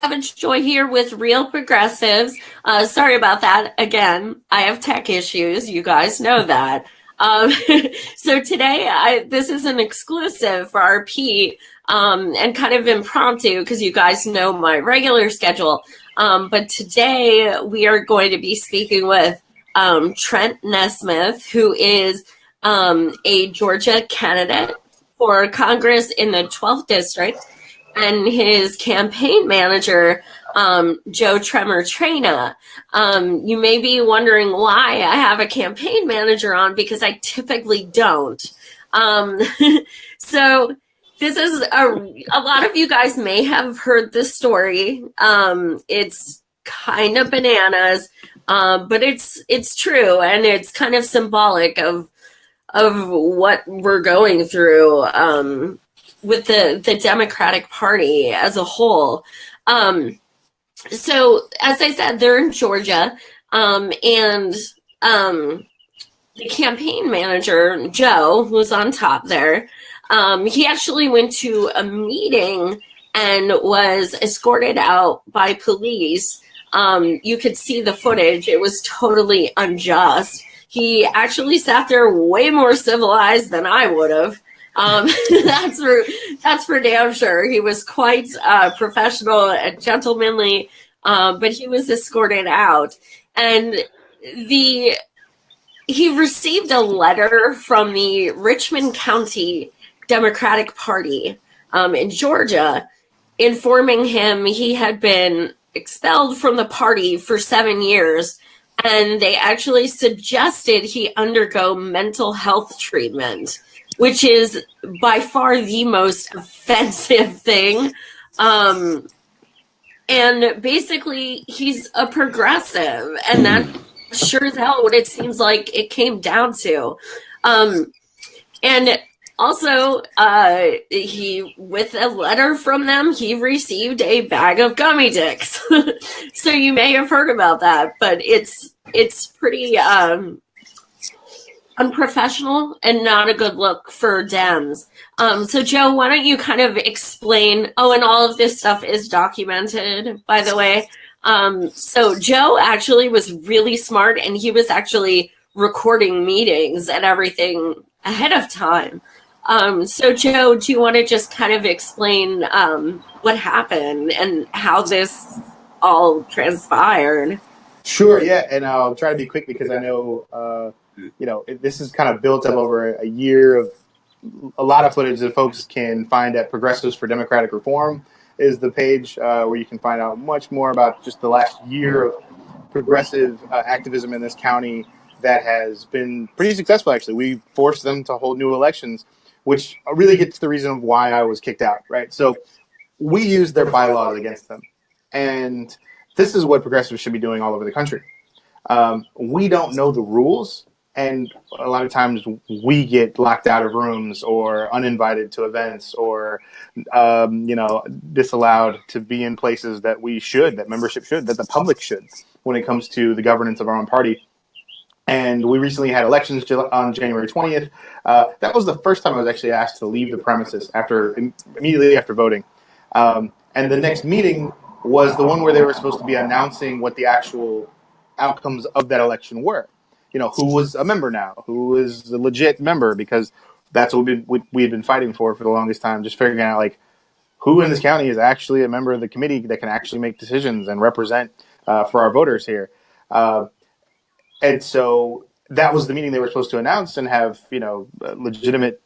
Savage Joy here with Real Progressives. Sorry about that. Again, I have tech issues. You guys know that. Um, so today, this is an exclusive for RP and kind of impromptu because you guys know my regular schedule. But today we are going to be speaking with Trent Nesmith, who is a Georgia candidate for Congress in the 12th district, and his campaign manager, Joe Tremor Traina. You may be wondering why I have a campaign manager on, because I typically don't. So this is a lot of you guys may have heard this story. It's kind of bananas, but it's true, and it's kind of symbolic of what we're going through with the Democratic Party as a whole. So as I said, they're in Georgia, and the campaign manager, Joe, who's on top there, he actually went to a meeting and was escorted out by police. You could see the footage. It was totally unjust. He actually sat there way more civilized than I would have. That's for damn sure. He was quite professional and gentlemanly, but he was escorted out. And he received a letter from the Richmond County Democratic Party in Georgia, informing him he had been expelled from the party for 7 years, and they actually suggested he undergo mental health treatment, which is by far the most offensive thing. And basically, he's a progressive, and that's sure as hell what it seems like it came down to. And also, he, with a letter from them, he received a bag of gummy dicks. So you may have heard about that, but it's pretty unprofessional and not a good look for Dems. So Joe, why don't you kind of explain? Oh, and all of this stuff is documented, by the way. So Joe actually was really smart, and he was actually recording meetings and everything ahead of time. So Joe, do you want to just kind of explain what happened and how this all transpired? Sure, yeah, and I'll try to be quick because I know, this is kind of built up over a year of a lot of footage that folks can find at Progressives for Democratic Reform is the page where you can find out much more about just the last year of progressive activism in this county that has been pretty successful, actually. We forced them to hold new elections, which really gets to the reason of why I was kicked out, right? So we used their bylaws against them. And this is what progressives should be doing all over the country. We don't know the rules, and a lot of times we get locked out of rooms or uninvited to events or, disallowed to be in places that we should, that membership should, that the public should when it comes to the governance of our own party. And we recently had elections on January 20th. That was the first time I was actually asked to leave the premises immediately after voting. And the next meeting was the one where they were supposed to be announcing what the actual outcomes of that election were. Who was a member now, who is a legit member, because that's what we had been fighting for the longest time, just figuring out, like, who in this county is actually a member of the committee that can actually make decisions and represent for our voters here. And so that was the meeting they were supposed to announce and have, legitimate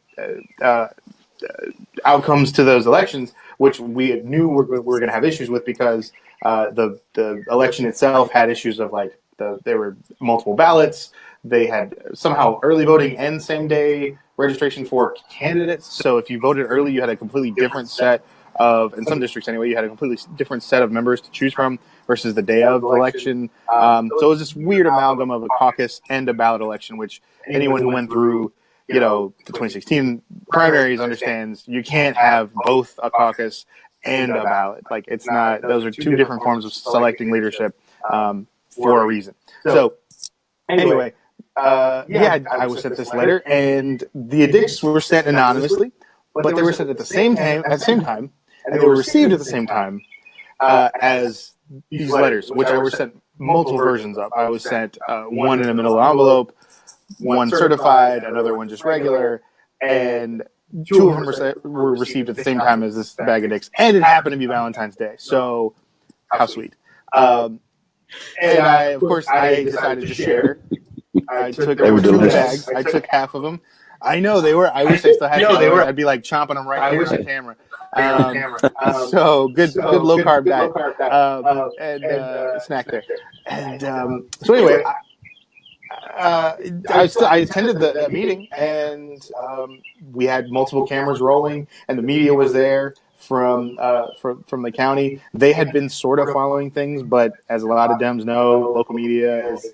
outcomes to those elections, which we knew we were going to have issues with because the election itself had issues of, like, there were multiple ballots. They had somehow early voting and same day registration for candidates. So if you voted early, you had a completely different set of, in some districts anyway, you had a completely different set of members to choose from versus the day of the election. So it was this weird amalgam of a caucus and a ballot election, which anyone who went through, the 2016 primaries understands you can't have both a caucus and a ballot. Like, it's not, those are two different forms of selecting leadership for a reason. So anyway, I was sent this letter, and the edicts were sent anonymously, but they were sent at the same time, and they were received at the same time as these letters, which I was sent multiple versions of. I was sent one in a manila envelope, one certified, another one just regular, and two of them were received at the same time as this bag of dicks. And it happened to be Valentine's Day, so how sweet. And of course, I decided to share. There were two bags. I took half of them. I know they were. I wish I still had them. I'd be like chomping them right here on the camera. So good low carb diet and snack there. And so anyway, I attended the meeting, and we had multiple cameras rolling, and the media was there from the county. They had been sort of following things, but as a lot of Dems know, local media is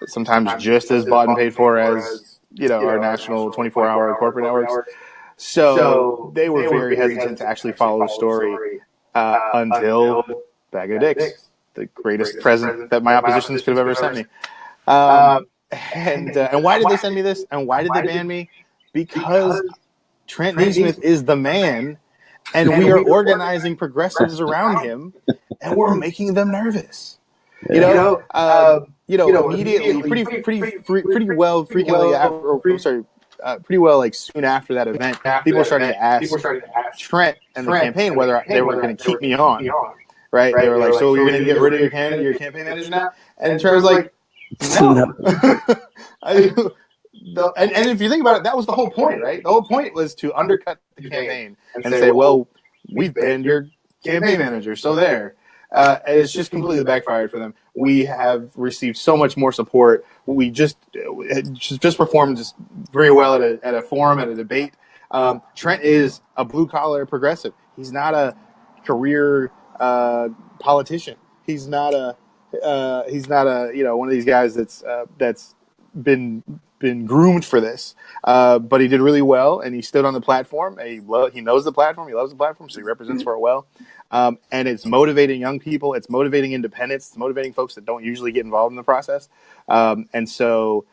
sometimes just as bought and paid for as our national 24-hour corporate networks. So they were very hesitant to actually follow the story until Bag of Dicks, the greatest present that my oppositions could have ever sent me. And why did they send me this? And why did they ban me? Because Trent Nesmith is the man, and we are organizing progressives around him, and we're making them nervous. Immediately, pretty well, frequently after, pretty well, like soon after that event, people were starting to ask Trent and the campaign whether they were going to keep me on. Right? They were like, "So you're going to get rid of your campaign manager now?" And Trent was like, "No." And if you think about it, that was the whole point, right? The whole point was to undercut the campaign and say, "Well, we've banned your campaign manager, so there." And it's just completely backfired for them. We have received so much more support. We just performed just very well at a forum, at a debate. Trent is a blue collar progressive. He's not a career politician. He's not a one of these guys that's been groomed for this. But he did really well, and he stood on the platform. He knows the platform. He loves the platform, so he represents for it well. And it's motivating young people. It's motivating independents. It's motivating folks that don't usually get involved in the process. And so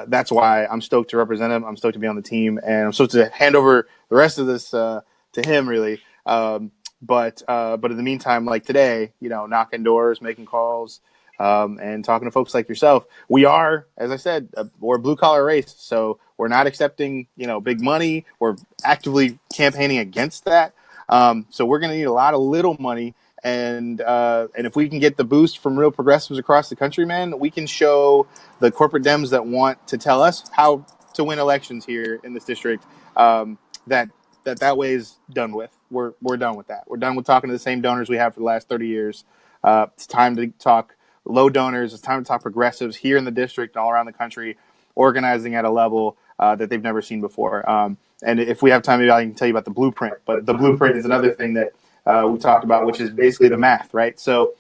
that's why I'm stoked to represent him. I'm stoked to be on the team, and I'm stoked to hand over the rest of this to him, really. But in the meantime, like today, knocking doors, making calls, and talking to folks like yourself. We are, as I said, we're a blue collar race, so we're not accepting big money. We're actively campaigning against that. So we're going to need a lot of little money, and if we can get the boost from real progressives across the country, man, we can show the corporate Dems that want to tell us how to win elections here in this district that way is done with. We're done with that. We're done with talking to the same donors we have for the last 30 years. It's time to talk low donors. It's time to talk progressives here in the district and all around the country, organizing at a level that they've never seen before. And if we have time, maybe I can tell you about the blueprint. But the blueprint is another thing that we talked about, which is basically the math, right? So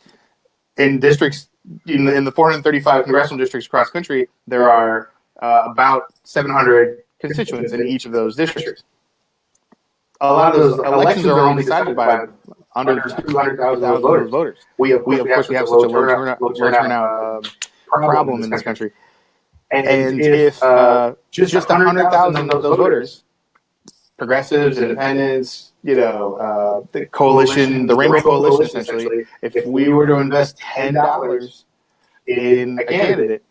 in districts, in the 435 congressional districts across the country, there are about 700 constituents in each of those districts. A lot of those elections are only decided by under 200,000 of those voters. We of course we have such a low turnout problem in this country. And if just 100,000 of those voters, progressives, independents, the coalition, the Rainbow Coalition, essentially, if we were to invest $10 in a candidate,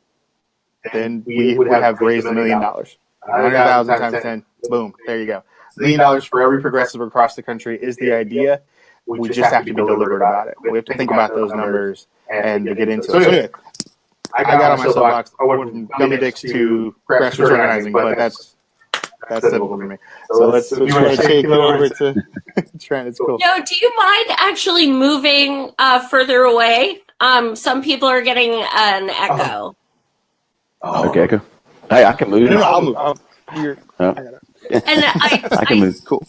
then we would have raised $1 million. 100,000 times 10, boom, there you go. $1 million for every progressive across the country is the idea. We just have to be deliberate about it. We have to think about those numbers and to get into it. So anyway, I got on my soapbox. I went from gummy dicks to grassroots organizing, but that's simple for me. So let's take it over to Trent. It's cool. No, do you mind actually moving further away? Some people are getting an echo. Okay, echo. Hey, I can move. No, I'll move. And I can move. Cool.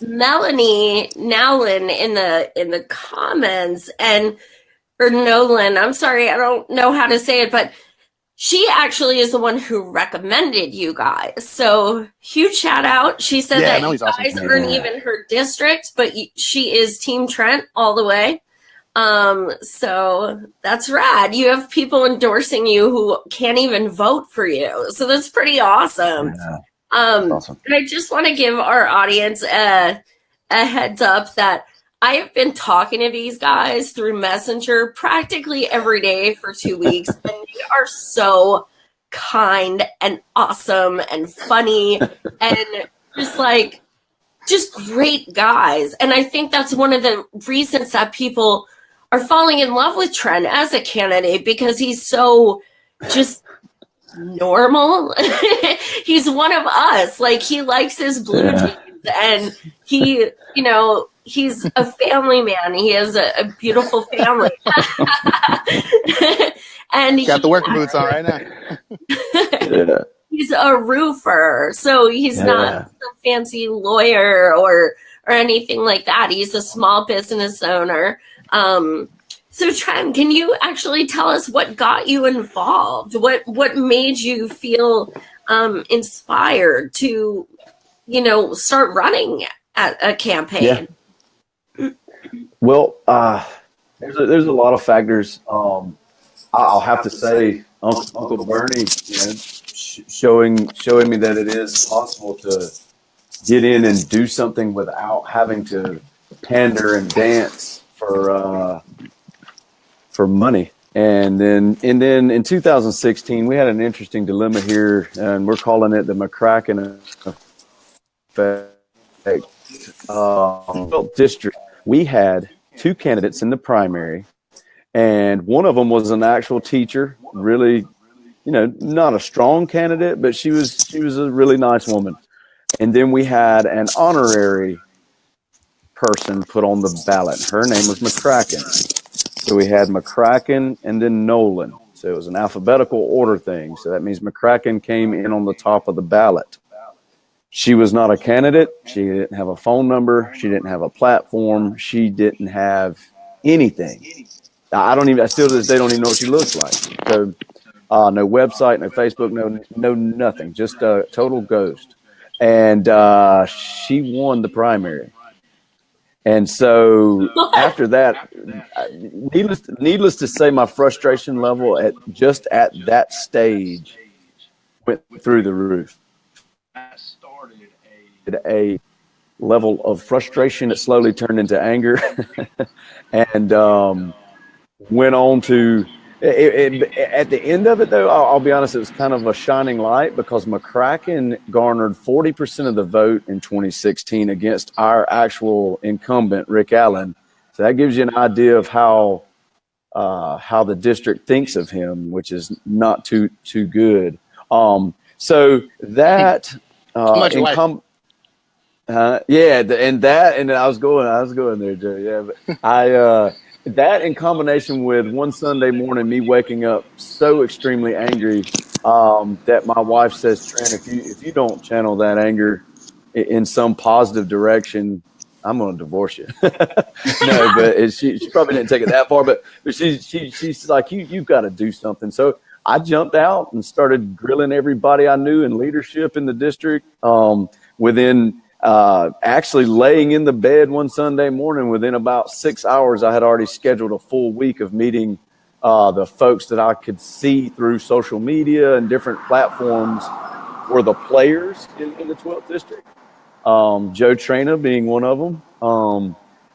Melanie Nowlin in the comments or Nolan, I'm sorry, I don't know how to say it, but she actually is the one who recommended you guys. So huge shout out. She said that you guys aren't even her district, but she is Team Trent all the way. So that's rad. You have people endorsing you who can't even vote for you. So that's pretty awesome. Yeah. Awesome. And I just want to give our audience a heads up that I have been talking to these guys through Messenger practically every day for 2 weeks, and they are so kind and awesome and funny and just great guys. And I think that's one of the reasons that people are falling in love with Trent as a candidate, because he's so just normal. He's one of us. Like, he likes his blue jeans, and he, he's a family man. He has a beautiful family. And got the work boots on right now. He's a roofer, so he's not some fancy lawyer or anything like that. He's a small business owner. So Trent, can you actually tell us what got you involved? What made you feel inspired to, start running a campaign? Yeah. Well, there's a lot of factors. I'll have to say, Uncle Bernie, showing me that it is possible to get in and do something without having to pander and dance for money. And then in 2016, we had an interesting dilemma here, and we're calling it the McCracken effect. District. We had two candidates in the primary, and one of them was an actual teacher, really, not a strong candidate, but she was a really nice woman. And then we had an honorary person put on the ballot. Her name was McCracken. So we had McCracken and then Nolan. So it was an alphabetical order thing. So that means McCracken came in on the top of the ballot. She was not a candidate. She didn't have a phone number. She didn't have a platform. She didn't have anything. I still to this day don't even know what she looks like. So no website, no Facebook, no nothing, just a total ghost. And she won the primary. And so after that, needless to say, my frustration level at that stage went through the roof. That started a level of frustration that slowly turned into anger, and went on to. At the end of it, though, I'll be honest, it was kind of a shining light, because McCracken garnered 40% of the vote in 2016 against our actual incumbent, Rick Allen. So that gives you an idea of how the district thinks of him, which is not too good. So that and I was going there, Joe. Yeah, but that in combination with one Sunday morning, me waking up so extremely angry that my wife says, Trent, if you don't channel that anger in some positive direction, I'm going to divorce you. No, but she probably didn't take it that far, but she's like, you've got to do something. So I jumped out and started grilling everybody I knew in leadership in the district. Within actually laying in the bed one Sunday morning, within about 6 hours, I had already scheduled a full week of meeting the folks that I could see through social media and different platforms were the players in the 12th district. Joe Traina being one of them.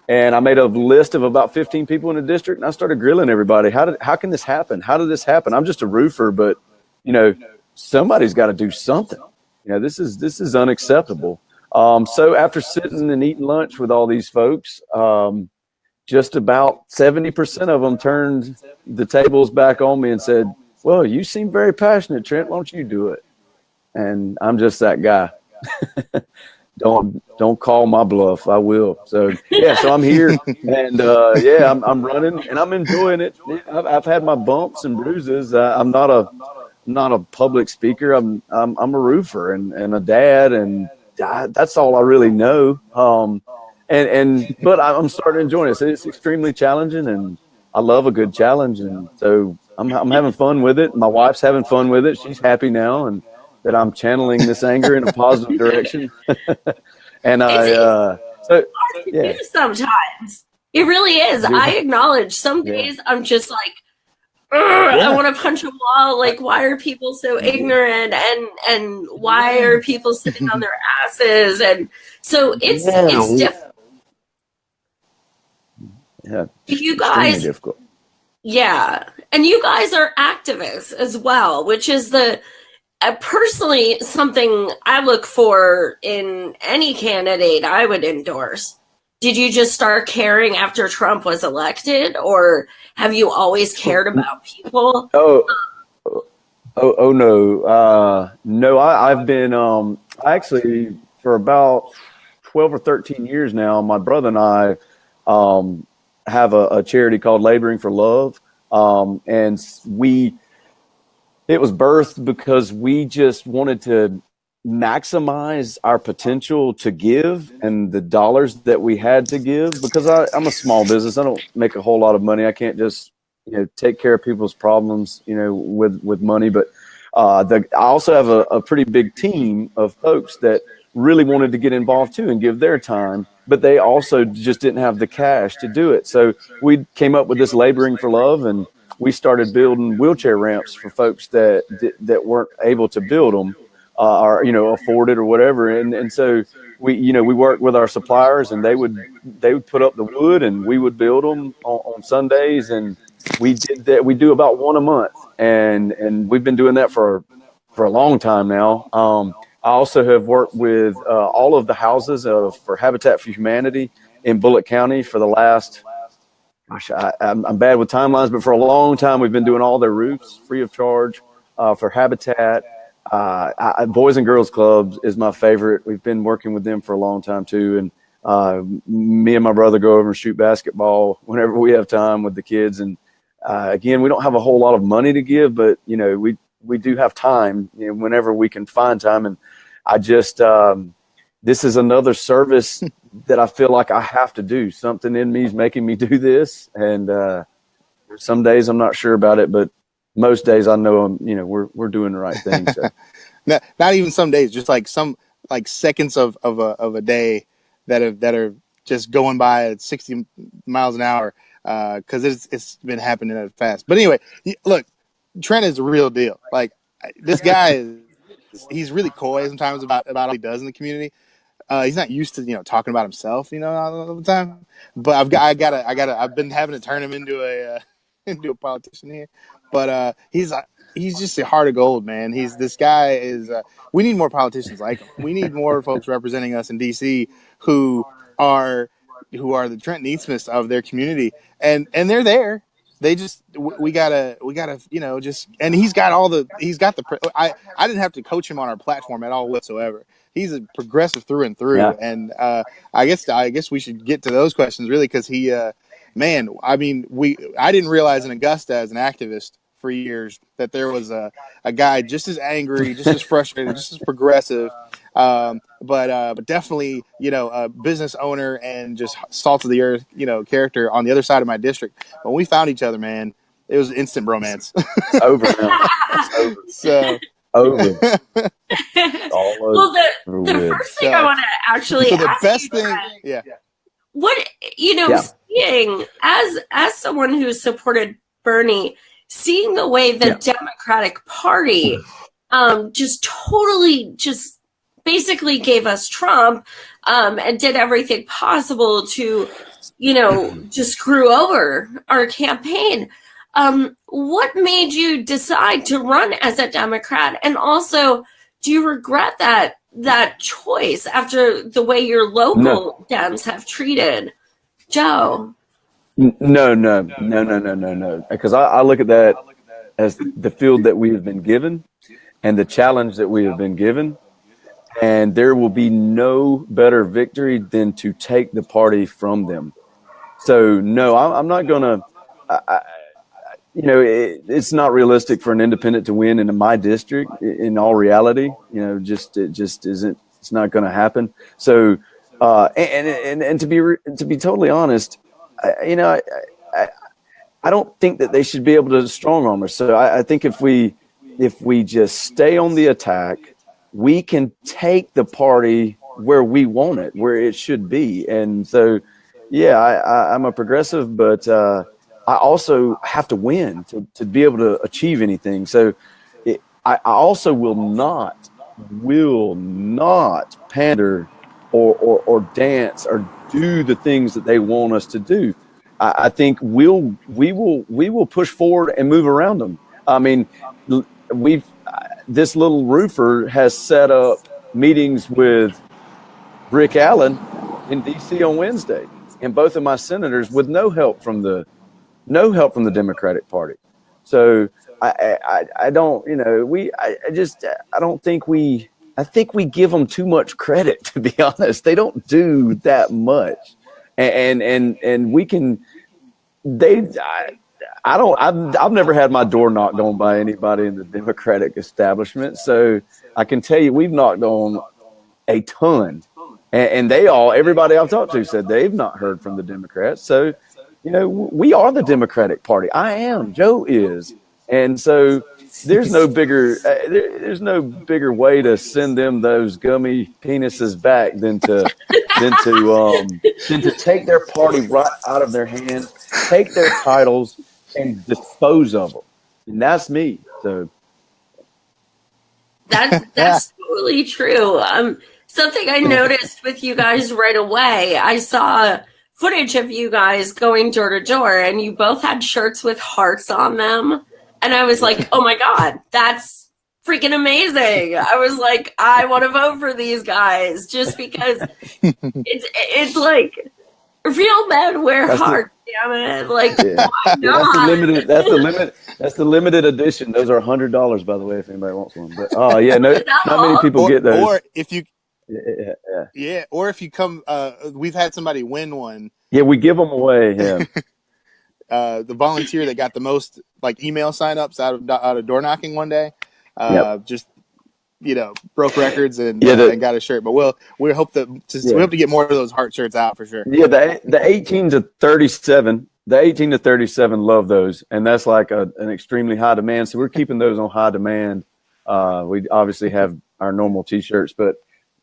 And I made a list of about 15 people in the district, and I started grilling everybody. How can this happen? How did this happen? I'm just a roofer, but somebody's got to do something. This is unacceptable. So after sitting and eating lunch with all these folks, just about 70% of them turned the tables back on me and said, well, you seem very passionate, Trent. Why don't you do it? And I'm just that guy. Don't call my bluff. I will. So so I'm here, and I'm running, and I'm enjoying it. I've had my bumps and bruises. I'm not a public speaker. I'm a roofer and a dad, and that's all I really know. But I'm starting to enjoy it. It's extremely challenging, and I love a good challenge, and so I'm having fun with it. My wife's having fun with it. She's happy now, and that I'm channeling this anger in a positive direction. And sometimes it really is. I acknowledge some days I'm just like, I want to punch a wall. Like, why are people so ignorant, and why are people sitting on their asses? And so it's difficult. Yeah, You extremely guys, difficult. yeah, and you guys are activists as well, which is personally something I look for in any candidate I would endorse. Did you just start caring after Trump was elected, or have you always cared about people? Oh no, no. I've been actually for about 12 or 13 years now. My brother and I have a charity called Laboring for Love, and it was birthed because we just wanted to maximize our potential to give and the dollars that we had to give, because I'm a small business. I don't make a whole lot of money. I can't just take care of people's problems with money, but I also have a pretty big team of folks that really wanted to get involved too and give their time, but they also just didn't have the cash to do it. So we came up with this Laboring for Love, and we started building wheelchair ramps for folks that weren't able to build them or afford it or whatever. And so we worked with our suppliers, and they would put up the wood, and we would build them on Sundays, and we did that. We do about one a month, and we've been doing that for a long time now. I also have worked with all of the houses for Habitat for Humanity in Bullitt County for the last. Gosh, I'm bad with timelines, but for a long time we've been doing all their roofs free of charge for Habitat. Boys and Girls Clubs is my favorite. We've been working with them for a long time too, and me and my brother go over and shoot basketball whenever we have time with the kids. And again, we don't have a whole lot of money to give, but we do have time whenever we can find time. And I just this is another service that I feel like I have to do. Something in me is making me do this, and some days I'm not sure about it, but most days I know we're doing the right thing. So. Not even some days, just like some seconds of a day that are just going by at 60 miles an hour because it's been happening that fast. But anyway, look, Trent is a real deal. Like this guy he's really coy sometimes about what he does in the community. He's not used to talking about himself all the time. But I've been having to turn him into a politician here. But he's just a heart of gold, man. This guy is. We need more politicians like him. We need more folks representing us in DC who are the Trent Nesmiths of their community, and they're there. They just we gotta just, and he's got the I didn't have to coach him on our platform at all whatsoever. He's a progressive through and through. Yeah. And I guess we should get to those questions really, because he man, I mean, I didn't realize in Augusta as an activist for years that there was a guy just as angry, just as frustrated, just as progressive, but definitely a business owner and just salt of the earth character on the other side of my district. When we found each other, man, it was instant bromance. It's over now. It's over. So over. Well, the first thing I want to actually the ask best you, thing, Trent, yeah. What seeing as someone who supported Bernie, seeing the way the Democratic Party just totally just basically gave us Trump and did everything possible to just screw over our campaign. What made you decide to run as a Democrat? And also, do you regret that choice after the way your local Dems have treated Joe? No. Because I look at that as the field that we have been given and the challenge that we have been given. And there will be no better victory than to take the party from them. So, no, I'm not going to. It's not realistic for an independent to win in my district. In all reality, it just isn't. It's not going to happen. So, and to be totally honest, I don't think that they should be able to strong arm us. So I think if we just stay on the attack, we can take the party where we want it, where it should be. And so, I'm a progressive, but I also have to win to be able to achieve anything. So I also will not pander or dance or do the things that they want us to do. I think we will push forward and move around them. I mean, this little roofer has set up meetings with Rick Allen in D.C. on Wednesday, and both of my senators with no help from the Democratic Party. So I don't, I don't think I think we give them too much credit, to be honest. They don't do that much, and we can. I've never had my door knocked on by anybody in the Democratic establishment, so I can tell you we've knocked on a ton, and everybody I've talked to said they've not heard from the Democrats. So, we are the Democratic Party. I am. Joe is, and so there's no bigger way to send them those gummy penises back than to take their party right out of their hands, take their titles, and dispose of them. And that's me. So that's totally true. Something I noticed with you guys right away, I saw footage of you guys going door to door, and you both had shirts with hearts on them. And I was like, oh my God, that's freaking amazing. I was like, I want to vote for these guys just because it's like real men wear hearts, damn it. Like, why not? That's the limited edition. Those are $100, by the way, if anybody wants one. But not many people get those. Or if you or if you come, we've had somebody win one. Yeah, we give them away. Yeah. The volunteer that got the most email signups out of door knocking one day, just broke records and got a shirt. But we hope to get more of those heart shirts out for sure. Yeah, the 18 to 37, love those, and that's like an extremely high demand. So we're keeping those on high demand. We obviously have our normal T-shirts, but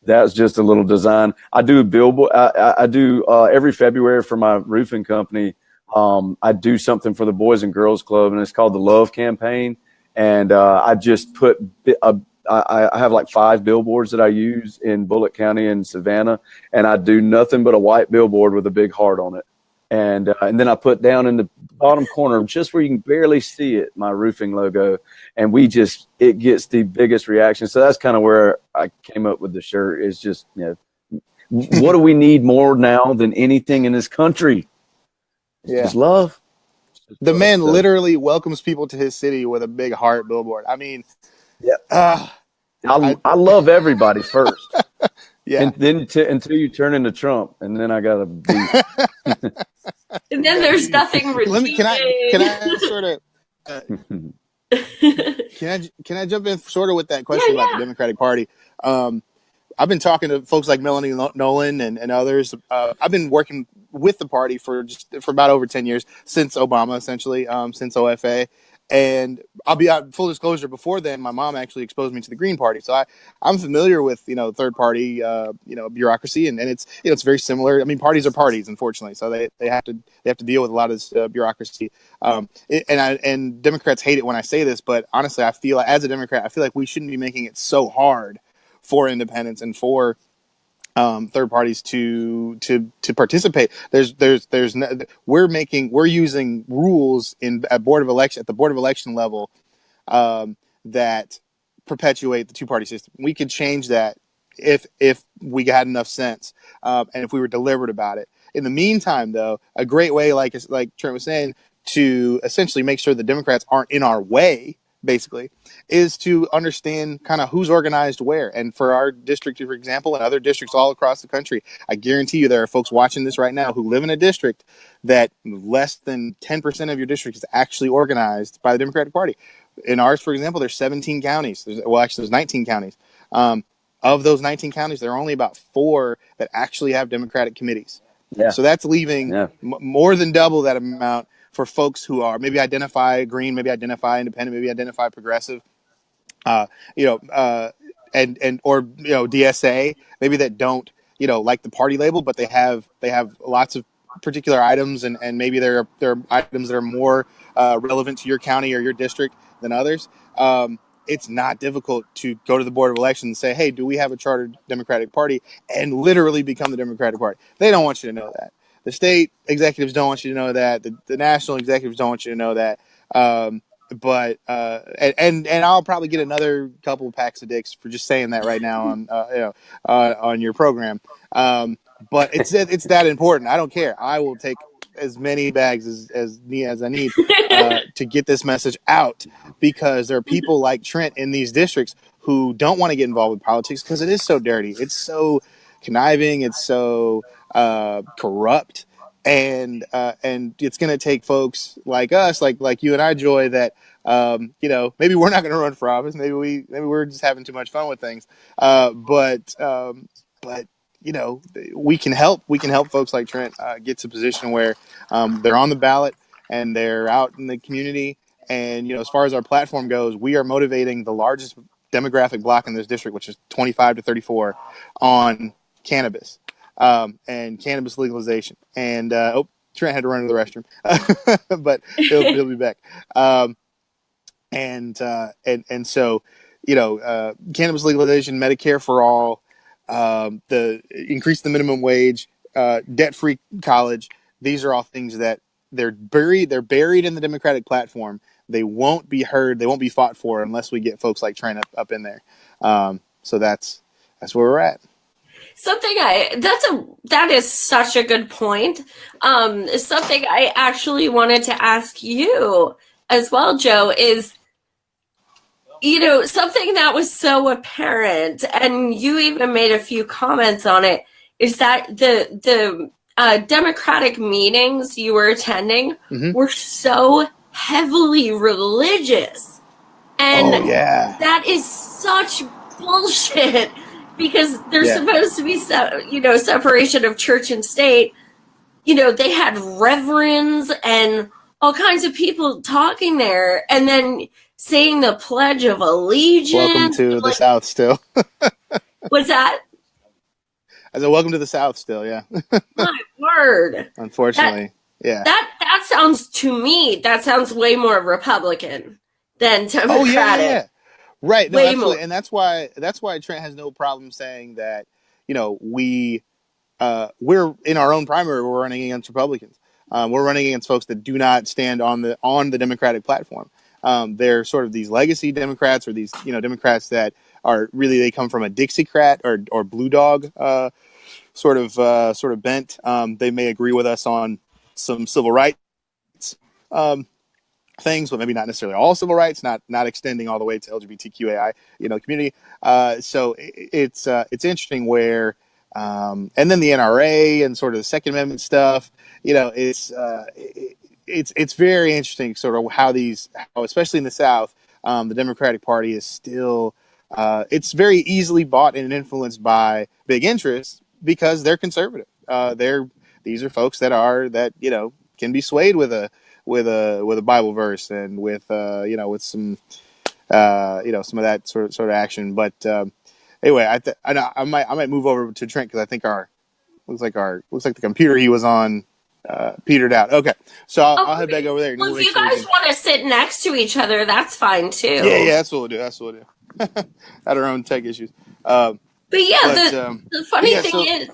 that's just a little design. I do a billboard. I do every February for my roofing company. I do something for the Boys and Girls Club, and it's called the Love Campaign. And I just put I have like 5 billboards that I use in Bullitt County and Savannah, and I do nothing but a white billboard with a big heart on it. And then I put down in the bottom corner, just where you can barely see it, my roofing logo, and it gets the biggest reaction. So that's kind of where I came up with the shirt. Is just what do we need more now than anything in this country? Yeah. It's love. The man literally welcomes people to his city with a big heart billboard. I mean, I love everybody first. Yeah. And then until you turn into Trump, and then I got to beef. And then there's nothing redeeming. Can I sort of can I jump in sort of with that question about the Democratic Party? I've been talking to folks like Melanie Nolan and others. I've been working with the party for about over 10 years, since Obama, essentially, since OFA. And I'll be out, full disclosure, before then, my mom actually exposed me to the Green Party. So I'm familiar with, third party, bureaucracy, and it's very similar. I mean, parties are parties, unfortunately. So they have to deal with a lot of this bureaucracy. And Democrats hate it when I say this, but honestly, I feel as a Democrat, I feel like we shouldn't be making it so hard for independents and for third parties to participate. We're using rules at the board of election level that perpetuate the two-party system. We could change that if we had enough sense and if we were deliberate about it. In the meantime, though, a great way, like Trent was saying, to essentially make sure the Democrats aren't in our way, basically, is to understand kind of who's organized where. And for our district, for example, and other districts all across the country, I guarantee you there are folks watching this right now who live in a district that less than 10% of your district is actually organized by the Democratic Party. In ours, for example, there's 17 counties. There's 19 counties. Of those 19 counties, there are only about 4 that actually have Democratic committees. Yeah. So that's leaving more than double that amount for folks who are maybe identify green, maybe identify independent, maybe identify progressive, or DSA, maybe that don't, like the party label, but they have lots of particular items, and maybe there are items that are more relevant to your county or your district than others. It's not difficult to go to the Board of Elections and say, hey, do we have a chartered Democratic Party, and literally become the Democratic Party. They don't want you to know that. the state executives don't want you to know that. The national executives don't want you to know that. But and I'll probably get another couple of packs of dicks for just saying that right now on your program. But it's that important. I don't care. I will take as many bags as I need to get this message out, because there are people like Trent in these districts who don't want to get involved with politics because it is so dirty. It's so conniving. It's so corrupt. And it's going to take folks like us, like you and I, Joy, that maybe we're not going to run for office. Maybe we're just having too much fun with things. But we can help. We can help folks like Trent get to a position where they're on the ballot and they're out in the community. And as far as our platform goes, we are motivating the largest demographic block in this district, which is 25 to 34, on cannabis. And cannabis legalization. And Trent had to run to the restroom, but he'll be back. And so cannabis legalization, Medicare for all, the increase the minimum wage, debt-free college. These are all things that they're buried in the Democratic platform. They won't be heard. They won't be fought for unless we get folks like Trent up in there. So that's where we're at. That is such a good point. Something I actually wanted to ask you as well, Joe, is, something that was so apparent, and you even made a few comments on it, is that the Democratic meetings you were attending were so heavily religious. And that is such bullshit. Because there's supposed to be, separation of church and state. They had reverends and all kinds of people talking there, and then saying the Pledge of Allegiance. Welcome to the South still. What's that? I said, welcome to the South still, yeah. My word. Unfortunately, That sounds way more Republican than Democratic. Oh, yeah. Right. No, absolutely. More. And that's why Trent has no problem saying that, we're in our own primary, we're running against Republicans. We're running against folks that do not stand on the Democratic platform. They're sort of these legacy Democrats, or these, Democrats that are really, they come from a Dixiecrat or Blue Dog sort of bent. They may agree with us on some civil rights things, but maybe not necessarily all civil rights, not extending all the way to LGBTQAI, community. So it's interesting where, and then the NRA and sort of the Second Amendment stuff, it's very interesting sort of how especially in the South, the Democratic Party is still, it's very easily bought and influenced by big interests because they're conservative. These are folks that can be swayed with a Bible verse and with some some of that sort of action. But anyway, I might move over to Trent, because I think looks like the computer he was on petered out. Okay, so I'll head back over there. Well, if you guys want to sit next to each other, that's fine too. Yeah, that's what we'll do. Had our own tech issues. The funny thing is,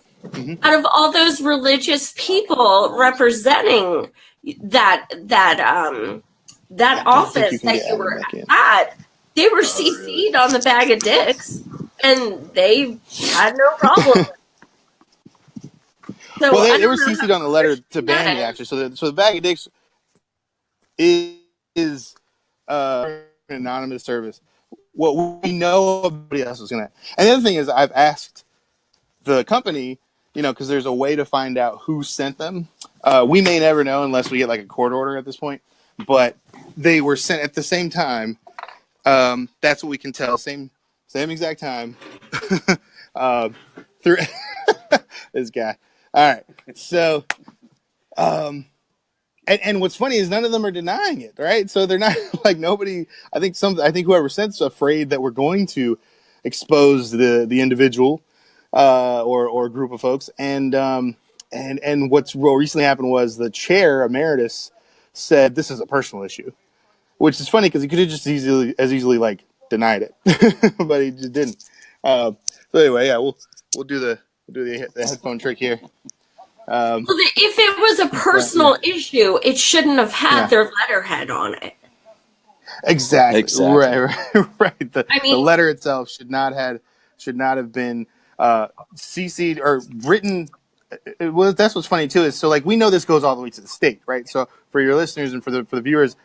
out of all those religious people representing that office that you were at, they were CC'd on the bag of dicks, and they had no problem. So they were CC'd on the letter to ban me, actually. So the bag of dicks is an anonymous service. What we know, nobody else is gonna. And the other thing is, I've asked the company, because there's a way to find out who sent them. We may never know unless we get like a court order at this point, but they were sent at the same time. That's what we can tell. Same exact time. Through this guy. All right. So, and what's funny is none of them are denying it, right? So they're not like nobody. I think whoever sent's afraid that we're going to expose the individual or group of folks. And what recently happened was the chair emeritus said this is a personal issue, which is funny because he could have just easily like denied it, but he just didn't. So anyway, we'll do the headphone trick here. If it was a personal issue, it shouldn't have had their letterhead on it. Exactly. Right. The mean, letter itself should not have been CC'd or written. That's what's funny too. Is so like we know this goes all the way to the state, right? So for your listeners and for the viewers,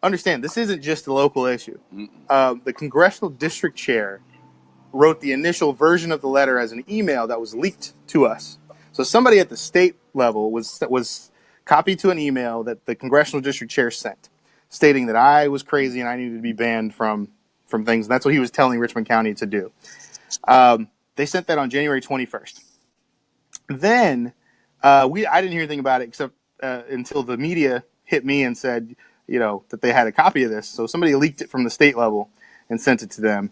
understand this isn't just a local issue. The congressional district chair wrote the initial version of the letter as an email that was leaked to us. So somebody at the state level was copied to an email that the congressional district chair sent, stating that I was crazy and I needed to be banned from things. And that's what he was telling Richmond County to do. They sent that on January 21st. Then I didn't hear anything about it except until the media hit me and said, that they had a copy of this. So somebody leaked it from the state level and sent it to them.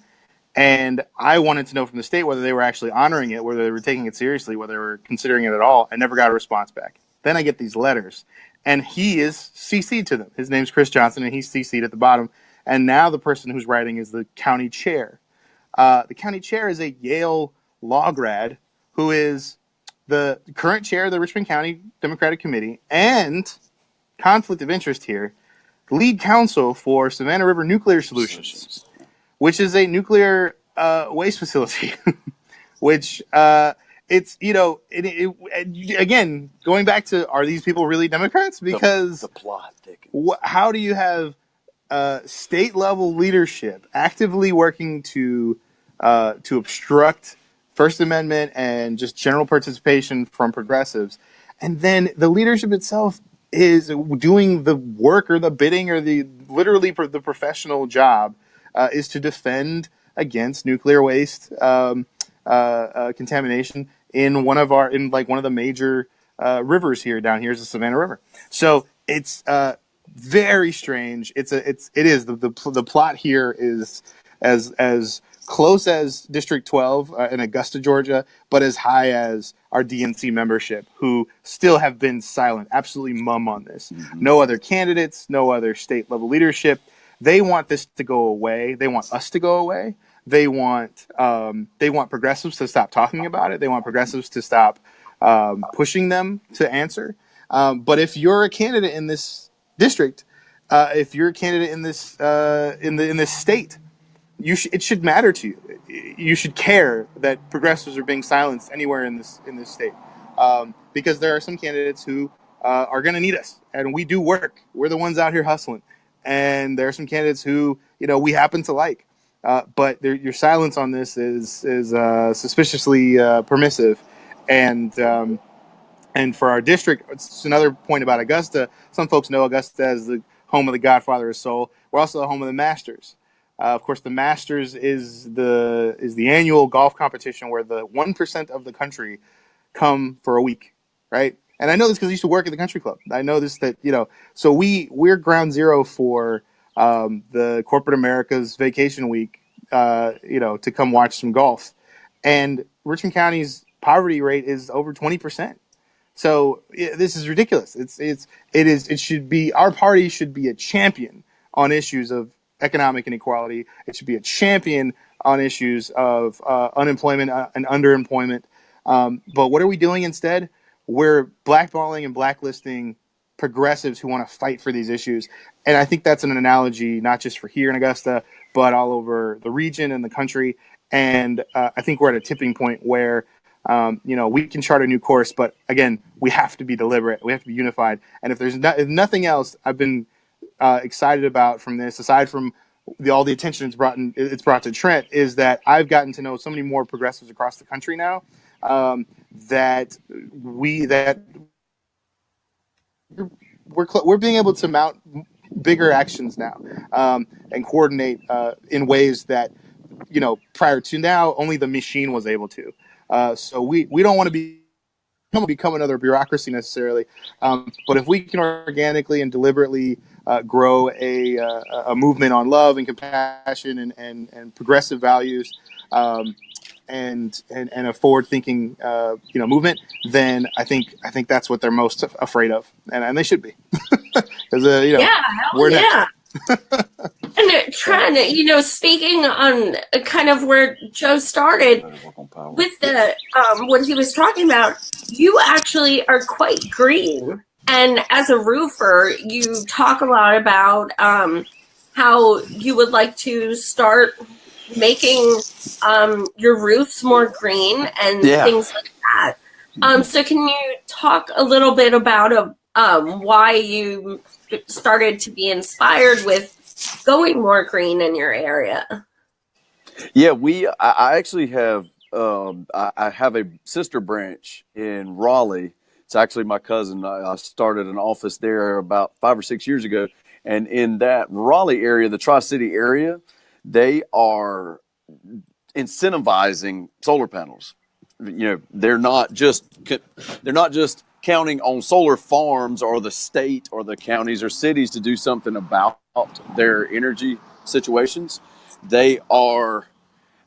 And I wanted to know from the state whether they were actually honoring it, whether they were taking it seriously, whether they were considering it at all. I never got a response back. Then I get these letters, and he is CC'd to them. His name's Chris Johnson, and he's CC'd at the bottom. And now the person who's writing is the county chair. The county chair is a Yale law grad who is the current chair of the Richmond County Democratic Committee and, conflict of interest here, lead counsel for Savannah River Nuclear Solutions, which is a nuclear waste facility, which it's, again, going back to, are these people really Democrats? Because the plot thickens. How do you have state level leadership actively working to obstruct First Amendment and just general participation from progressives, and then the leadership itself is doing the work or the bidding or the professional job is to defend against nuclear waste contamination in one of the major rivers down here is the Savannah River. So it's very strange. It is the plot here is as close as District 12 in Augusta, Georgia, but as high as our DNC membership, who still have been silent, absolutely mum on this. Mm-hmm. No other candidates, no other state level leadership. They want this to go away. They want us to go away. They want progressives to stop talking about it. They want progressives to stop pushing them to answer. But if you're a candidate in this district, if you're a candidate in this in this state, it should matter to you. You should care that progressives are being silenced anywhere in this state, because there are some candidates who are going to need us, and we do work. We're the ones out here hustling, and there are some candidates who we happen to like, but your silence on this is suspiciously permissive, and for our district, it's another point about Augusta. Some folks know Augusta as the home of the Godfather of Soul. We're also the home of the Masters. Of course, the Masters is the annual golf competition where the 1% of the country come for a week, right? And I know this because I used to work at the country club. I know this so we're ground zero for the corporate America's vacation week, to come watch some golf. And Richmond County's poverty rate is over 20%. So this is ridiculous. It should be, our party should be a champion on issues of economic inequality. It should be a champion on issues of unemployment and underemployment. But what are we doing instead? We're blackballing and blacklisting progressives who want to fight for these issues. And I think that's an analogy, not just for here in Augusta, but all over the region and the country. And I think we're at a tipping point where we can chart a new course, but again, we have to be deliberate. We have to be unified. And if if nothing else, I've been excited about from this, aside from all the attention it's brought to Trent, is that I've gotten to know so many more progressives across the country now, that we're being able to mount bigger actions now, and coordinate in ways that prior to now only the machine was able to. So we don't want to become another bureaucracy necessarily, but if we can organically and deliberately grow a movement on love and compassion and progressive values, and a forward-thinking movement, then I think that's what they're most afraid of, and they should be, because we're next. And Trent, speaking on kind of where Joe started with the what he was talking about, you actually are quite green. And as a roofer, you talk a lot about how you would like to start making your roofs more green and things like that. So can you talk a little bit about why you started to be inspired with going more green in your area? Yeah, I actually have I have a sister branch in Raleigh. It's actually my cousin. I started an office there about 5 or 6 years ago, and in that Raleigh area, the Tri-City area, they are incentivizing solar panels. They're not just counting on solar farms or the state or the counties or cities to do something about their energy situations. They are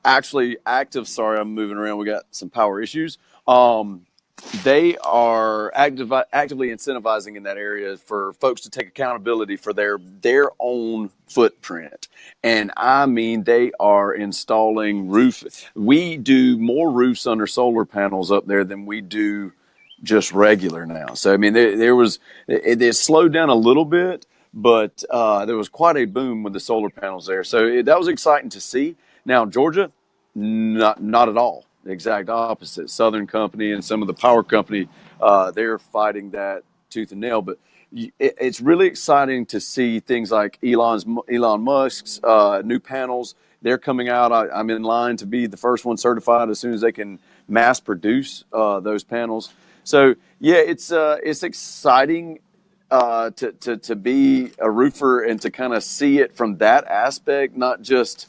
actually active. Sorry, I'm moving around. We got some power issues. They are actively incentivizing in that area for folks to take accountability for their own footprint. And I mean, they are installing we do more roofs under solar panels up there than we do just regular now. So, I mean, it slowed down a little bit, but there was quite a boom with the solar panels there. So that was exciting to see. Now, Georgia, not at all. The exact opposite. Southern Company and some of the power company, they're fighting that tooth and nail. But it's really exciting to see things like Elon Musk's new panels. They're coming out. I'm in line to be the first one certified as soon as they can mass produce those panels. So yeah, it's exciting to be a roofer and to kind of see it from that aspect, not just.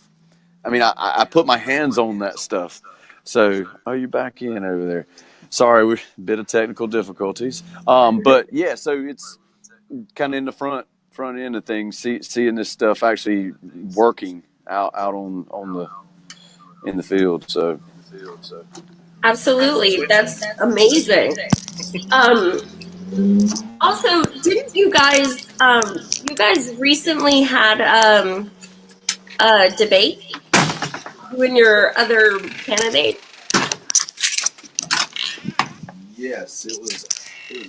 I mean, I put my hands on that stuff. So, you back in over there? Sorry, we a bit of technical difficulties. But yeah, so it's kind of in the front end of things, seeing this stuff actually working out in the field. So, Absolutely, that's amazing. Also, didn't you guys recently had a debate, you and your other candidate? yes, it was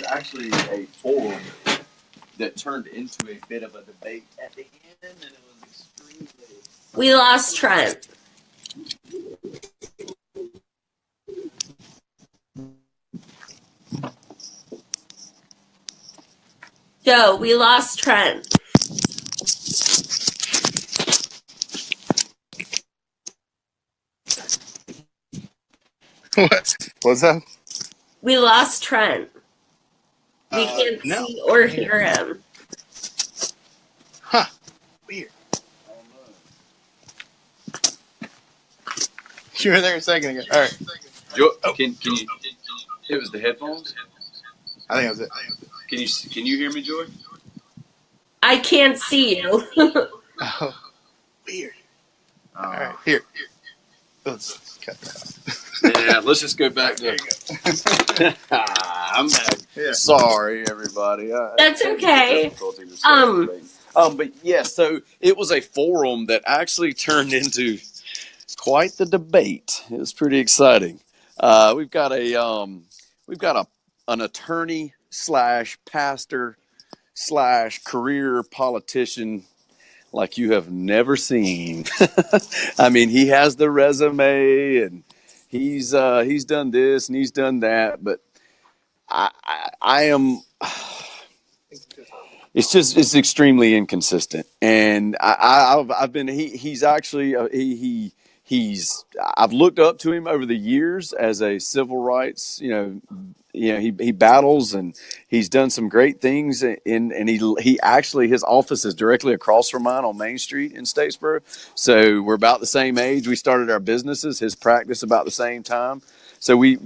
actually a forum that turned into a bit of a debate at the end, and it was extremely. We lost Trent. Joe, we lost Trent. What's that? We lost Trent. We can't see or hear him. Huh. Weird. You were there a second ago. All right. Can you? It was the headphones. I think that was it. Can you hear me, Joy? I can't see you. Oh, weird. All right, here. Let's cut that off. Yeah, let's just go back to. I'm back. Yeah. Sorry, everybody. That's okay. But yeah, so it was a forum that actually turned into quite the debate. It was pretty exciting. We've got an attorney / pastor / career politician like you have never seen. I mean, he has the resume and he's done this and he's done that, but I am. It's extremely inconsistent, and I've been he's actually I've looked up to him over the years as a civil rights he battles and he's done some great things and he actually his office is directly across from mine on Main Street in Statesboro, so we're about the same age. We started our businesses, his practice about the same time, so we've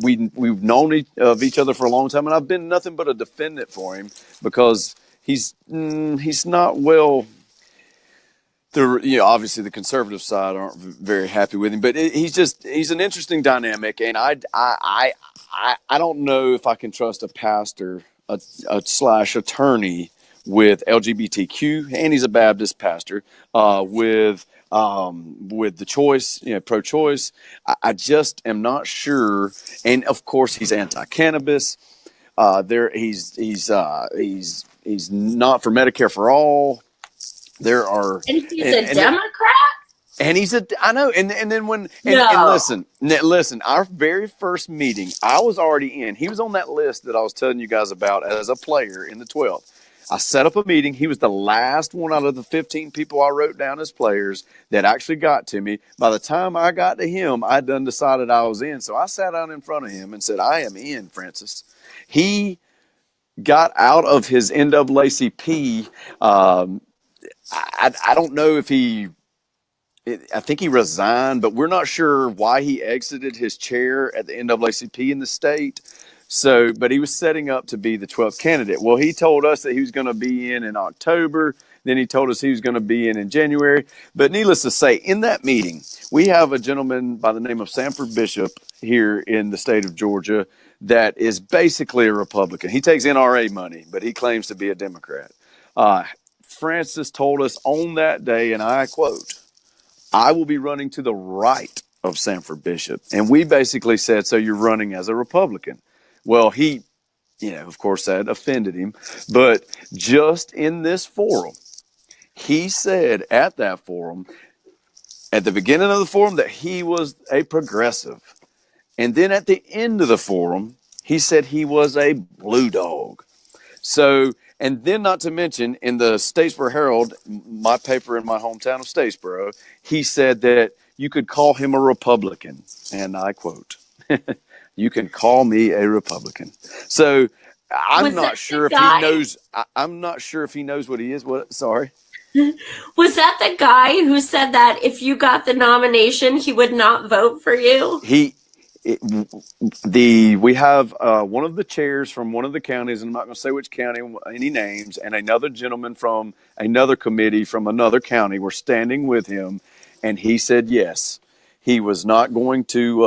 known of each other for a long time, and I've been nothing but a defendant for him because he's not well. Obviously the conservative side aren't very happy with him, but he's an interesting dynamic, and I don't know if I can trust a pastor / attorney with LGBTQ, and he's a Baptist pastor, with the choice, pro-choice. I just am not sure. And of course, he's anti-cannabis. He's not for Medicare for all. There are, And he's a Democrat? And I know, and then listen, our very first meeting, I was already in. He was on that list that I was telling you guys about as a player in the 12th. I set up a meeting. He was the last one out of the 15 people I wrote down as players that actually got to me. By the time I got to him, I'd done decided I was in. So I sat down in front of him and said, I am in, Francis. He got out of his NAACP. I don't know if I think he resigned, but we're not sure why he exited his chair at the NAACP in the state. So, but he was setting up to be the 12th candidate. Well, he told us that he was going to be in October. Then he told us he was going to be in January. But needless to say, in that meeting, we have a gentleman by the name of Sanford Bishop here in the state of Georgia that is basically a Republican. He takes NRA money, but he claims to be a Democrat. Francis told us on that day, and I quote, I will be running to the right of Sanford Bishop. And we basically said, so you're running as a Republican. Well, he, of course, that offended him. But just in this forum, he said at that forum, at the beginning of the forum, that he was a progressive. And then at the end of the forum, he said he was a blue dog. So, and then not to mention in the Statesboro Herald, my paper in my hometown of Statesboro, he said that you could call him a Republican. And I quote, you can call me a Republican. So I'm not sure if he knows. I'm not sure if he knows what he is. What? Sorry. Was that the guy who said that if you got the nomination, he would not vote for you? We have one of the chairs from one of the counties, and I'm not going to say which county, any names, and another gentleman from another committee from another county were standing with him, and he said yes, he was not going to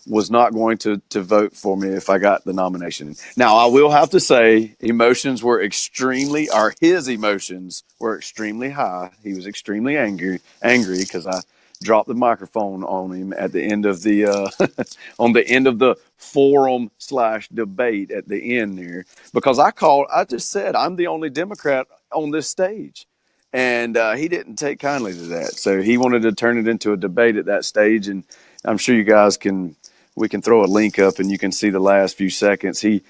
vote for me if I got the nomination. Now I will have to say, his emotions were extremely high. He was extremely angry because I dropped the microphone on him at the end of the on the end of the forum / debate at the end there, because I just said I'm the only Democrat on this stage, and he didn't take kindly to that. So he wanted to turn it into a debate at that stage, and I'm sure you guys we can throw a link up and you can see the last few seconds. He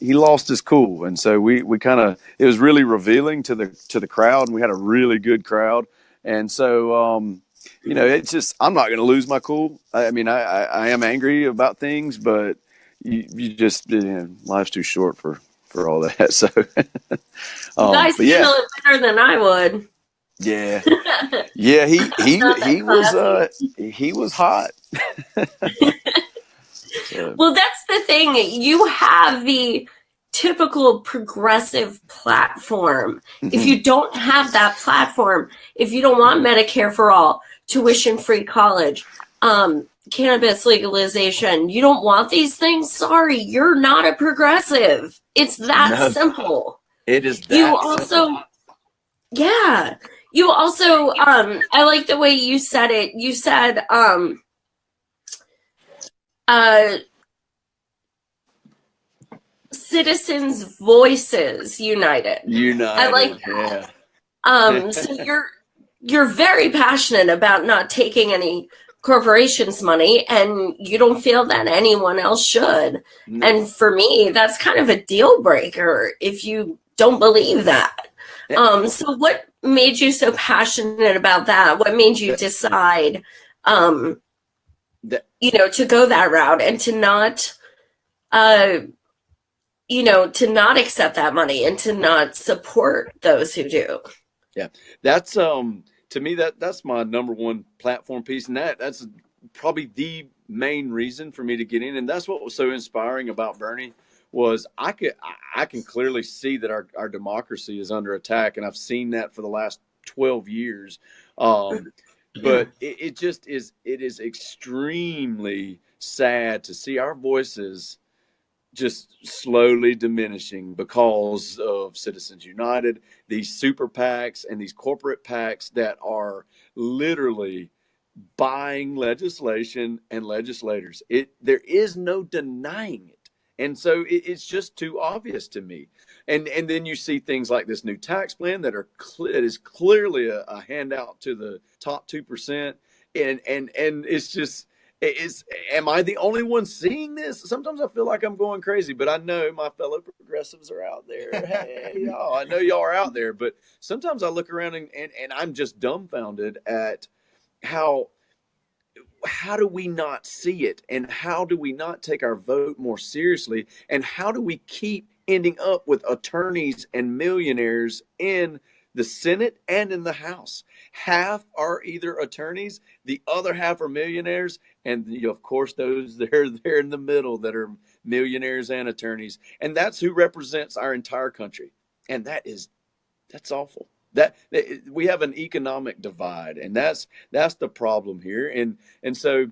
lost his cool, and so we kind of, it was really revealing to the crowd, and we had a really good crowd, and so it's just, I'm not going to lose my cool. I mean, I am angry about things, but you just, life's too short for all that. So, you guys handle it better than I would. Yeah, yeah. He was hot. So. Well, that's the thing. You have the typical progressive platform. Mm-hmm. If you don't have that platform, if you don't want Medicare for all, tuition-free college, cannabis legalization, you don't want these things, sorry, you're not a progressive. It's that simple. It is that simple. Yeah. You also, I like the way you said it. You said, citizens' voices united. I like that. Yeah. So you're very passionate about not taking any corporations' money, and you don't feel that anyone else should. No. And for me, that's kind of a deal breaker if you don't believe that. Yeah. So what made you so passionate about that? What made you decide, to go that route and to not, to not accept that money and to not support those who do? Yeah, that's to me that's my number one platform piece, and that's probably the main reason for me to get in, and that's what was so inspiring about Bernie. Was I can clearly see that our democracy is under attack, and I've seen that for the last 12 years. But it is extremely sad to see our voices just slowly diminishing because of Citizens United, these super PACs and these corporate PACs that are literally buying legislation and legislators. There is no denying it. And so it's just too obvious to me. And then you see things like this new tax plan that it is clearly a handout to the top 2%. And it's just, am I the only one seeing this? Sometimes I feel like I'm going crazy, but I know my fellow progressives are out there. Hey, y'all, I know y'all are out there, but sometimes I look around and I'm just dumbfounded at how do we not see it, and how do we not take our vote more seriously, and how do we keep ending up with attorneys and millionaires in the Senate and in the House? Half are either attorneys, the other half are millionaires, and of course those there in the middle that are millionaires and attorneys, and that's who represents our entire country. And that's awful. That we have an economic divide, and that's the problem here. And so,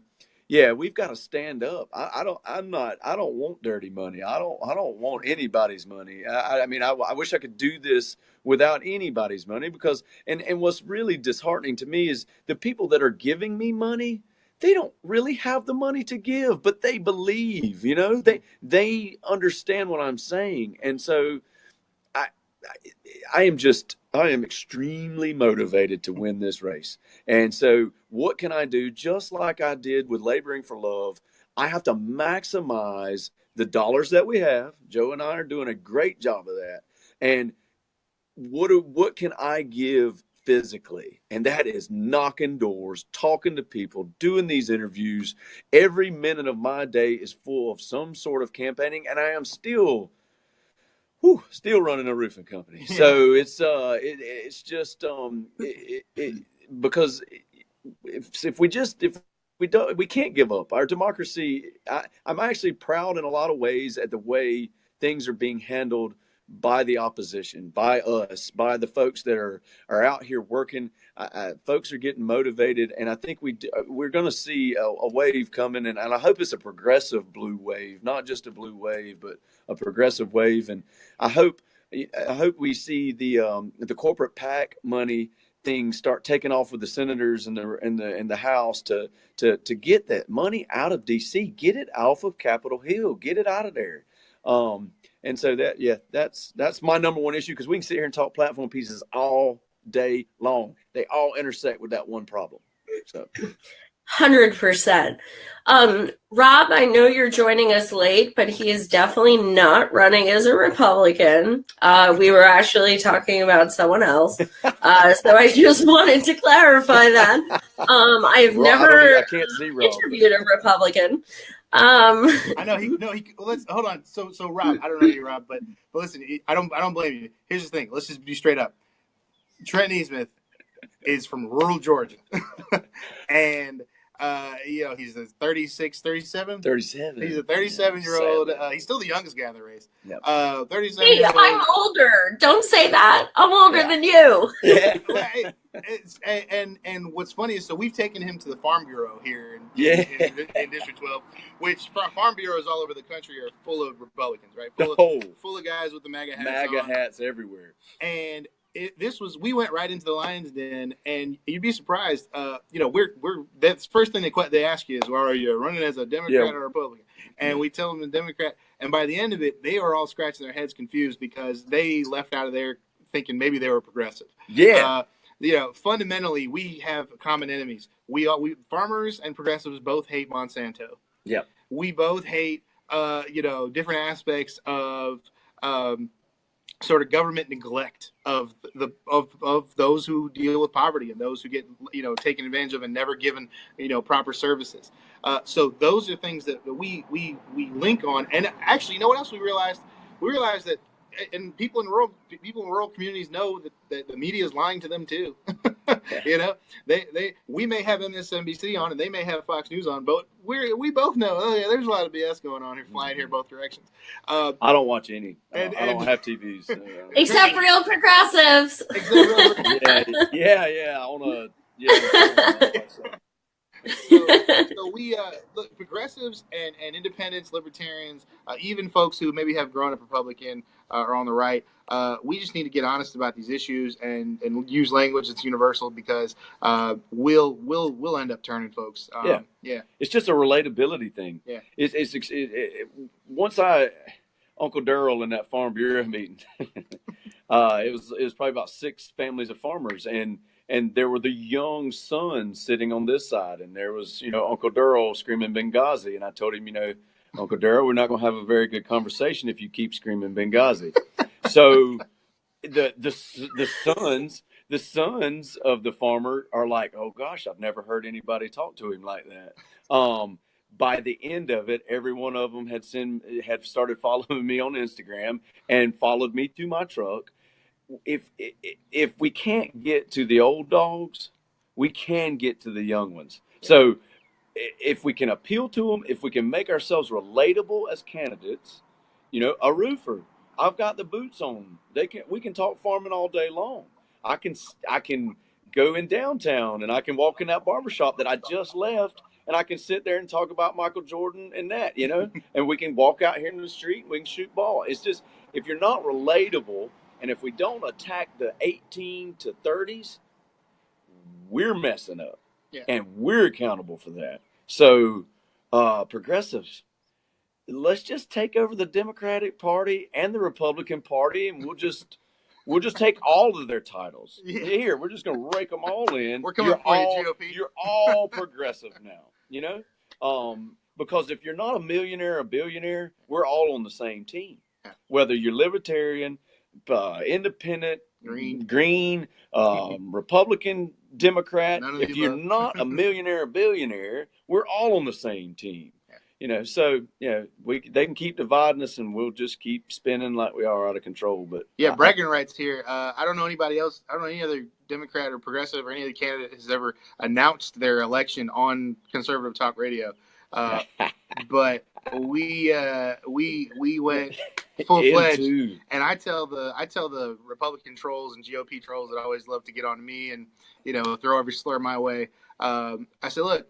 yeah, we've got to stand up. I don't want dirty money. I don't want anybody's money. I mean, I wish I could do this without anybody's money, because and what's really disheartening to me is the people that are giving me money, they don't really have the money to give, but they believe, they understand what I'm saying. And so I, I am extremely motivated to win this race. And so what can I do? Just like I did with Laboring for Love, I have to maximize the dollars that we have. Joe and I are doing a great job of that. And what can I give physically? And that is knocking doors, talking to people, doing these interviews. Every minute of my day is full of some sort of campaigning, and I am still running a roofing company. Yeah. So it's just because if we can't give up our democracy. I'm actually proud in a lot of ways at the way things are being handled by the opposition, by us, by the folks that are out here working. Folks are getting motivated, and I think we're going to see a wave coming, and I hope it's a progressive blue wave, not just a blue wave, but a progressive wave. And I hope we see the corporate PAC money things start taking off with the senators and the House to get that money out of DC, get it off of Capitol Hill, get it out of there. And so that's my number one issue, because we can sit here and talk platform pieces all day long. They all intersect with that one problem. So 100%. Rob, I know you're joining us late, but he is definitely not running as a Republican. We were actually talking about someone else. So I just wanted to clarify that. I've never interviewed a Republican. I know well, let's hold on. So Rob, I don't know you, Rob, but listen, I don't blame you. Here's the thing. Let's just be straight up. Trent Nesmith is from rural Georgia. And he's a 37. He's a 37-year-old. He's still the youngest guy in the race. Yep. 37-year-old. Hey, I'm older. Don't say that. I'm older than you. Yeah. And what's funny is, so we've taken him to the Farm Bureau here in District 12, which Farm bureaus all over the country are full of Republicans, right? Full of guys with the MAGA hats everywhere. And we went right into the lion's den, and you'd be surprised. That's the first thing they ask you is, well, are you running as a Democrat or a Republican? And we tell them the Democrat. And by the end of it, they are all scratching their heads confused, because they left out of there thinking maybe they were progressive. Yeah. Fundamentally, we have common enemies. We farmers and progressives both hate Monsanto. Yeah. We both hate, different aspects of, sort of government neglect of those who deal with poverty and those who get taken advantage of and never given proper services. So those are things that we link on. And actually, you know what else we realized? We realized that, and people in rural communities know that the media is lying to them too. We may have MSNBC on and they may have Fox News on, but we both know there's a lot of BS going on here, flying here both directions. I don't watch any. I don't have TVs. Except real progressives. Yeah. I want to. Yeah. So we look, progressives and independents, libertarians, even folks who maybe have grown up Republican or on the right. We just need to get honest about these issues and use language that's universal, because we'll end up turning folks. Yeah. It's just a relatability thing. Yeah. Once Uncle Darrell in that Farm Bureau meeting, it was probably about 6 families of farmers, and there were the young sons sitting on this side, and there was, Uncle Darrell screaming Benghazi, and I told him, Uncle Darrell, we're not going to have a very good conversation if you keep screaming Benghazi. So the sons of the farmer are like, oh gosh, I've never heard anybody talk to him like that. By the end of it, every one of them had started following me on Instagram and followed me to my truck. If we can't get to the old dogs, we can get to the young ones. So if we can appeal to them, if we can make ourselves relatable as candidates, a roofer, I've got the boots on. We can talk farming all day long. I can go in downtown and I can walk in that barbershop that I just left, and I can sit there and talk about Michael Jordan and that, and we can walk out here in the street and we can shoot ball. It's just, if you're not relatable, and if we don't attack the 18 to 30s, we're messing up. Yeah. And we're accountable for that. So, progressives, let's just take over the Democratic Party and the Republican Party, and we'll just take all of their titles. Yeah. Here, we're just going to rake them all in. We're coming for you, GOP. You're all progressive now, because if you're not a millionaire or a billionaire, we're all on the same team. Yeah. Whether you're libertarian, independent, green, Republican, Democrat, if you're not a millionaire or billionaire, we're all on the same team. So they can keep dividing us, and we'll just keep spinning like we are out of control. But bragging rights here. I don't know anybody else. I don't know any other Democrat or progressive or any other candidate has ever announced their election on conservative talk radio. But we went full-fledged, and I tell the Republican trolls and GOP trolls that always love to get on me and throw every slur my way. I said, look,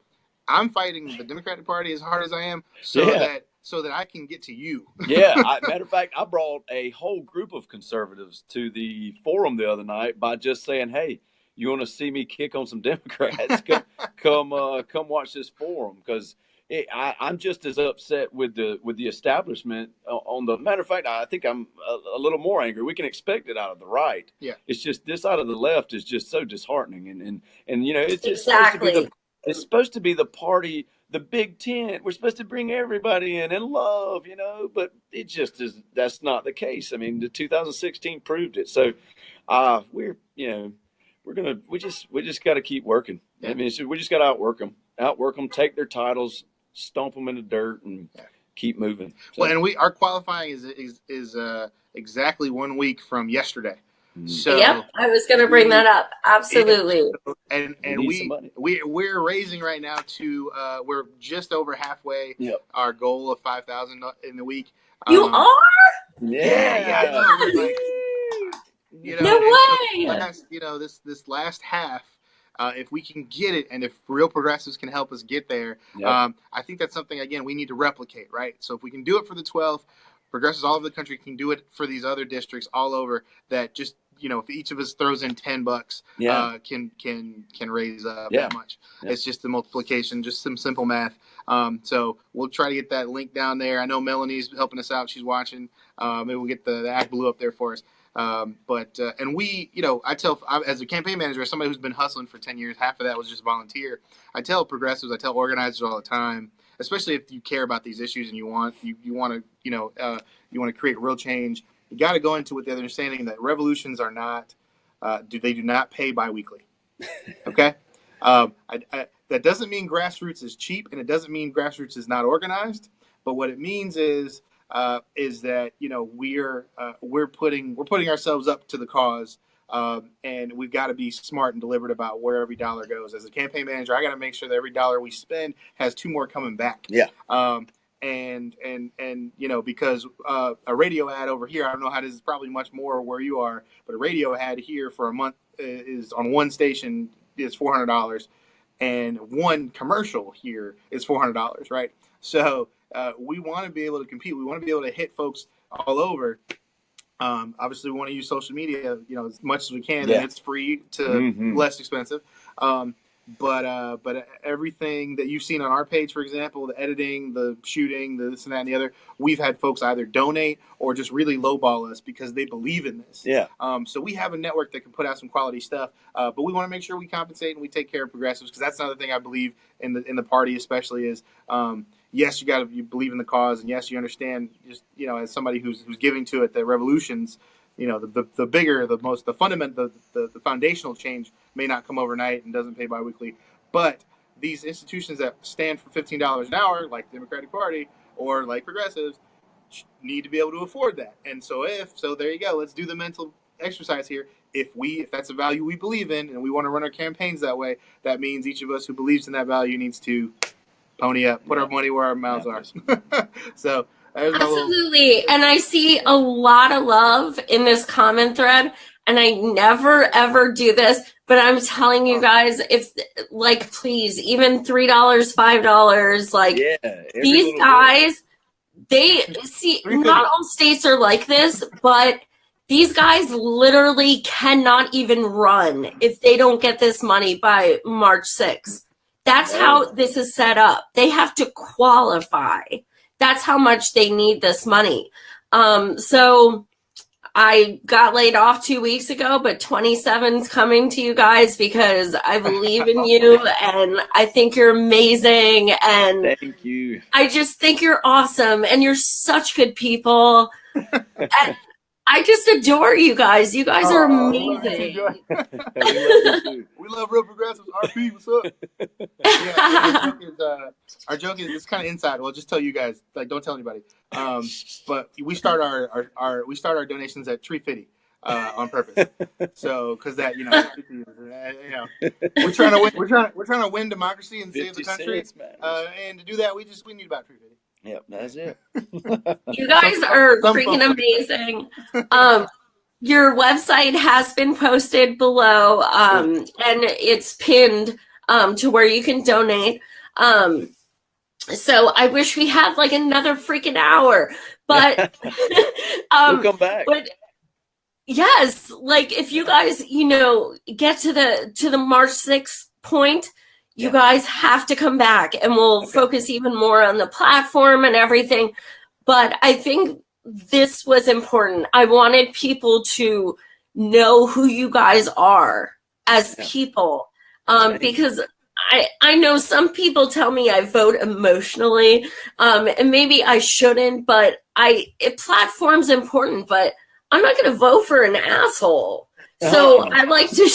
I'm fighting the Democratic Party as hard as I am, so that I can get to you. Matter of fact, I brought a whole group of conservatives to the forum the other night by just saying, "Hey, you want to see me kick on some Democrats? Come watch this forum," because I'm just as upset with the establishment. On the matter of fact, I think I'm a little more angry. We can expect it out of the right. Yeah, it's just this out of the left is just so disheartening, and it's just exactly. It's supposed to be the party, the big tent. We're supposed to bring everybody in and love, but it just is. That's not the case. I mean, the 2016 proved it. So, we just got to keep working. Yeah. I mean, we just got to outwork them, take their titles, stomp them in the dirt, and keep moving. So. Well, and our qualifying is exactly 1 week from yesterday. So I was going to bring that up. Absolutely. And we're raising right now to we're just over halfway. Yep. Our goal of 5,000 in the week. You are? Yeah. I know. No way. So this last half, if we can get it, and if real progressives can help us get there, I think that's something, again, we need to replicate, right? So if we can do it for the 12th, progressives all over the country can do it for these other districts all over, that just, if each of us throws in $10, can raise up that much. Yeah. It's just the multiplication, just some simple math. So we'll try to get that link down there. I know Melanie's helping us out. She's watching. Maybe we'll get the Act Blue up there for us. And we, as a campaign manager, as somebody who's been hustling for 10 years, half of that was just volunteer. I tell progressives, I tell organizers all the time, especially if you care about these issues and you want to create real change, you got to go into it with the understanding that revolutions are not, they do not pay biweekly. Okay. That doesn't mean grassroots is cheap, and it doesn't mean grassroots is not organized. But what it means is that we're putting ourselves up to the cause, and we've got to be smart and deliberate about where every dollar goes. As a campaign manager, I got to make sure that every dollar we spend has 2 more coming back. Yeah. And because a radio ad over here, I don't know how this is, probably much more where you are, but a radio ad here for a month is on one station is $400. and one commercial here is $400, right? So we want to be able to compete. We want to be able to hit folks all over. Obviously, we want to use social media, as much as we can, and it's free to less expensive. But everything that you've seen on our page, for example, the editing, the shooting, the this and that and the other, we've had folks either donate or just really lowball us because they believe in this. Yeah. So we have a network that can put out some quality stuff, but we want to make sure we compensate and we take care of progressives, because that's another thing I believe in the party, especially is. Yes, you believe in the cause, and yes, you understand. Just as somebody who's giving to it, that revolutions, the bigger, the fundamental, the foundational change may not come overnight and doesn't pay biweekly, but these institutions that stand for $15 an hour, like the Democratic Party or like progressives, need to be able to afford that. And so there you go. Let's do the mental exercise here. If that's a value we believe in, and we want to run our campaigns that way, that means each of us who believes in that value needs to pony up, put our money where our mouths are. So absolutely. And I see a lot of love in this comment thread, and I never ever do this, but I'm telling you guys, if please, even $3, $5, these guys, they see, not all states are like this, but these guys literally cannot even run if they don't get this money by March 6th. That's how this is set up. They have to qualify. That's how much they need this money. So I got laid off 2 weeks ago, but 27's coming to you guys because I believe in you and I think you're amazing. And thank you. I just think you're awesome and you're such good people. And I just adore you guys. You guys are amazing. We love real progressives. RP, what's up? Our joke is it's kind of inside. Well, just tell you guys, don't tell anybody. But we start our donations at $3.50 on purpose. So because that we're trying to win. We're trying to win democracy and save the country. And to do that, we need about $3.50. Yep, that's it. You guys are freaking amazing. Your website has been posted below, and it's pinned to where you can donate. So I wish we had another freaking hour, but we'll come back. But yes, if you guys, get to the March 6th point, you guys have to come back, and we'll focus even more on the platform and everything. But I think this was important. I wanted people to know who you guys are as people, because I know some people tell me I vote emotionally, and maybe I shouldn't, but platform's important, but I'm not going to vote for an asshole. So I like to,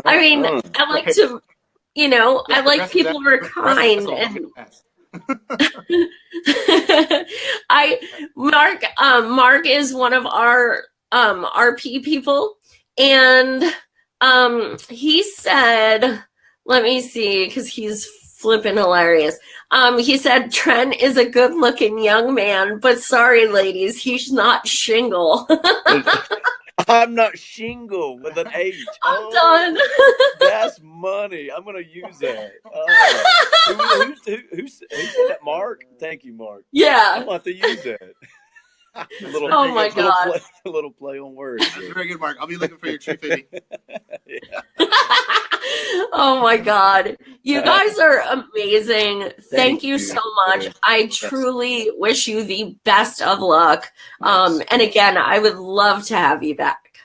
I like to, I like people who are kind. And Mark is one of our RP people, and he said, let me see, because he's flipping hilarious. He said Trent is a good-looking young man, but sorry, ladies, he's not shingle. I'm not shingle with an H. I'm done. That's money. I'm going to use that. Who said that? Mark? Thank you, Mark. Yeah. I'm about to use that. Oh my God. A little play on words. That's very good, Mark. I'll be looking for your $3.50. Yeah. Oh my God. You guys are amazing. Thank you so much. I truly wish you the best of luck. And again, I would love to have you back.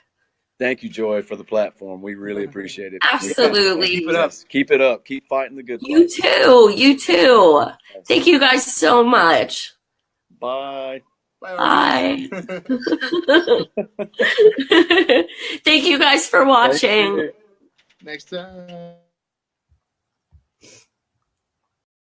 Thank you, Joy, for the platform. We really appreciate it. Absolutely. Keep it up. Keep it up. Keep fighting the good fight. You too. You too. Thank you guys so much. Bye. Bye. Thank you guys for watching. Next time.